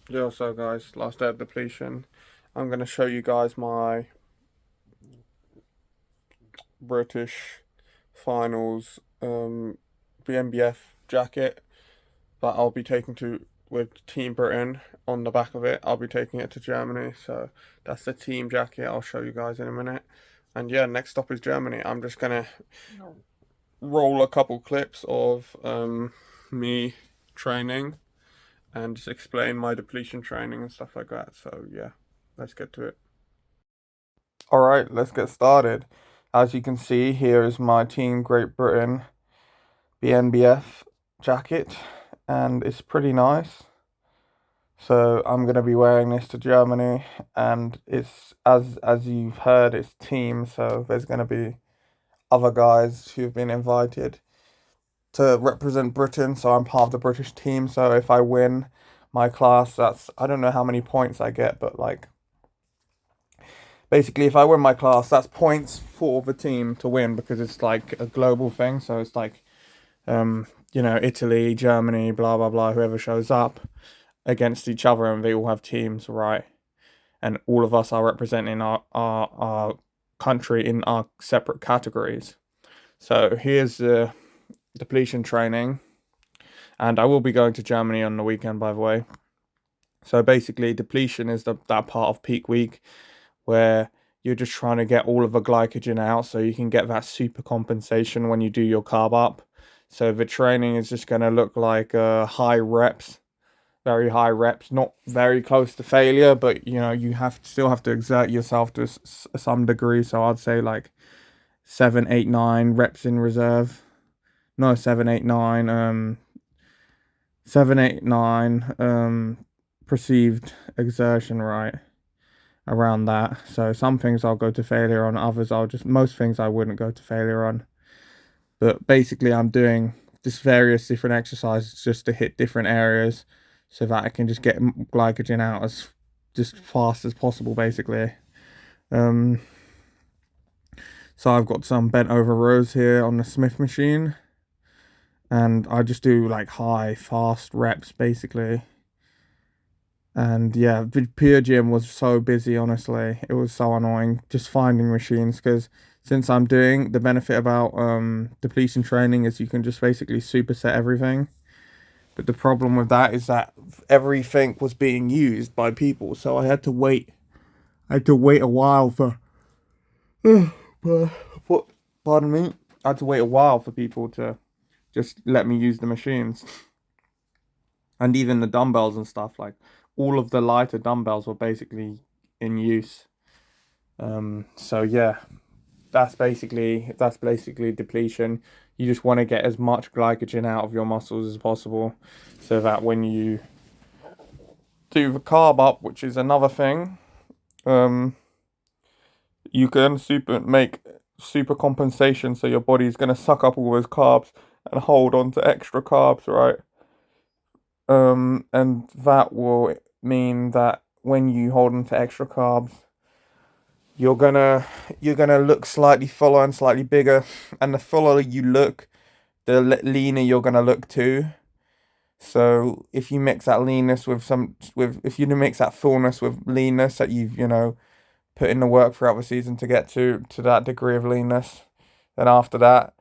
Yeah, so guys, last day of depletion. I'm gonna show you guys my British finals BNBF jacket that I'll be taking to with Team Britain on the back of it. I'll be taking it to Germany, so that's the team jacket. I'll show you guys in a minute. And yeah, next stop is Germany. I'm just gonna roll a couple clips of me training and just explain my depletion training and stuff like that. So yeah, let's get to it. All right, let's get started. As you can see, here is my Team Great Britain BNBF jacket, and it's pretty nice. So I'm gonna be wearing this to Germany, and it's as you've heard, it's team. So there's gonna be other guys who've been invited to represent Britain. So I'm part of the British team. So if I win my class, that's I don't know how many points I get, but like basically, if I win my class, that's points for the team to win because it's like a global thing. So it's like, Italy, Germany, blah, blah, blah, whoever shows up against each other and they all have teams, right? And all of us are representing our country in our separate categories. So here's the depletion training. And I will be going to Germany on the weekend, by the way. So basically, depletion is that part of peak week where you're just trying to get all of the glycogen out so you can get that super compensation when you do your carb up. So the training is just going to look like high reps, very high reps, not very close to failure, but you still have to exert yourself to some degree. So I'd say like 7, 8, 9 reps in reserve. No, 7, 8, 9. 7, 8, 9. Perceived exertion, right? Around that. So some things I'll go to failure on, others most things I wouldn't go to failure on. But basically, I'm doing just various different exercises just to hit different areas so that I can just get glycogen out as just fast as possible, basically. Um, so I've got some bent over rows here on the Smith machine, and I just do like high, fast reps, basically. And yeah, the Pure Gym was so busy, honestly. It was so annoying just finding machines because since I'm doing the benefit about depletion training is you can just basically superset everything. But the problem with that is that everything was being used by people, so I had to wait. I had to wait a while for what pardon me. I had to wait a while for people to just let me use the machines. And even the dumbbells and stuff, like all of the lighter dumbbells were basically in use. So yeah, that's basically depletion. You just want to get as much glycogen out of your muscles as possible, so that when you do the carb up, which is another thing, um, you can make super compensation. So your body is going to suck up all those carbs and hold on to extra carbs, right? And that will mean that when you hold on to extra carbs, you're gonna you're gonna look slightly fuller and slightly bigger, and the fuller you look, the leaner you're gonna look too. So if you mix that leanness with if you mix that fullness with leanness that you've put in the work throughout the season to get to that degree of leanness, then after that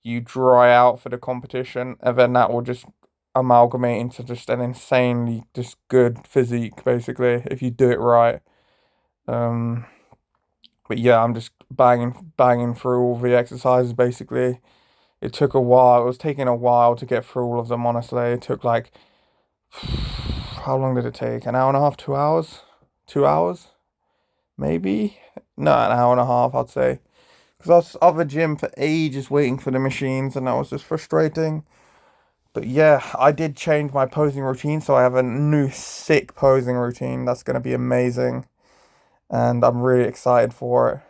you dry out for the competition, and then that will just amalgamate into just an insanely just good physique, basically, if you do it right. Um, but yeah, I'm just banging through all the exercises basically. It took a while. It was taking a while to get through all of them. Honestly, it took like how long did it take? An hour and a half, 2 hours, 2 hours, maybe. No, an hour and a half, I'd say. Because I was at the gym for ages waiting for the machines, and that was just frustrating. But yeah, I did change my posing routine, so I have a new sick posing routine that's going to be amazing, and I'm really excited for it.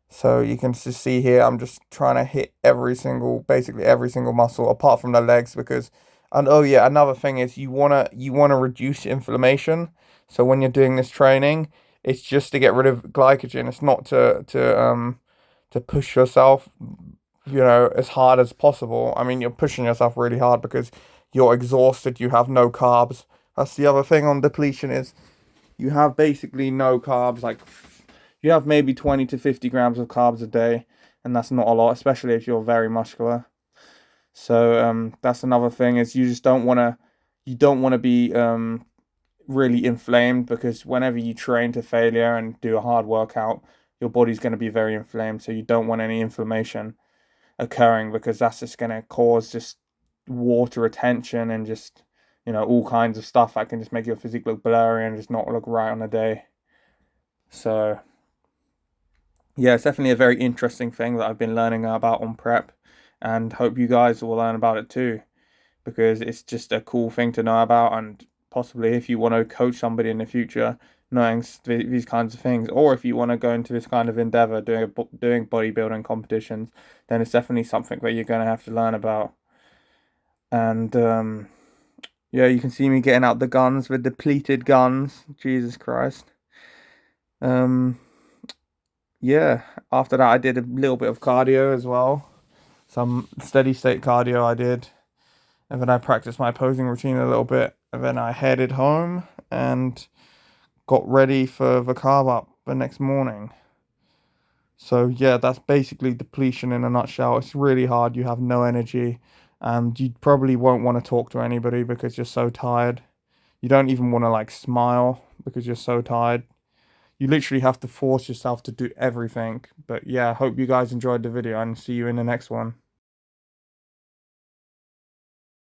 So you can just see here, I'm just trying to hit basically every single muscle apart from the legs and oh yeah, another thing is you wanna reduce inflammation. So when you're doing this training, it's just to get rid of glycogen. It's not to push yourself, as hard as possible. I mean, you're pushing yourself really hard because you're exhausted. You have no carbs, That's the other thing on depletion is you have basically no carbs. Like you have maybe 20 to 50 grams of carbs a day, and that's not a lot, especially if you're very muscular. So that's another thing is you don't want to be really inflamed, because whenever you train to failure and do a hard workout, your body's going to be very inflamed. So you don't want any inflammation occurring, because that's just going to cause just water retention and just, all kinds of stuff that can just make your physique look blurry and just not look right on a day. So yeah, it's definitely a very interesting thing that I've been learning about on prep, and hope you guys will learn about it too, because it's just a cool thing to know about. And possibly if you want to coach somebody in the future, knowing these kinds of things, or if you want to go into this kind of endeavor, doing bodybuilding competitions, then it's definitely something that you're going to have to learn about. And yeah, you can see me getting out the guns, the depleted guns. Jesus Christ. Um, yeah. After that, I did a little bit of cardio as well. Some steady state cardio I did. And then I practiced my posing routine a little bit. And then I headed home and got ready for the carb up the next morning. So yeah, that's basically depletion in a nutshell. It's really hard. You have no energy, and you probably won't want to talk to anybody because you're so tired. You don't even want to like smile because you're so tired. You literally have to force yourself to do everything. But yeah, hope you guys enjoyed the video, and see you in the next one.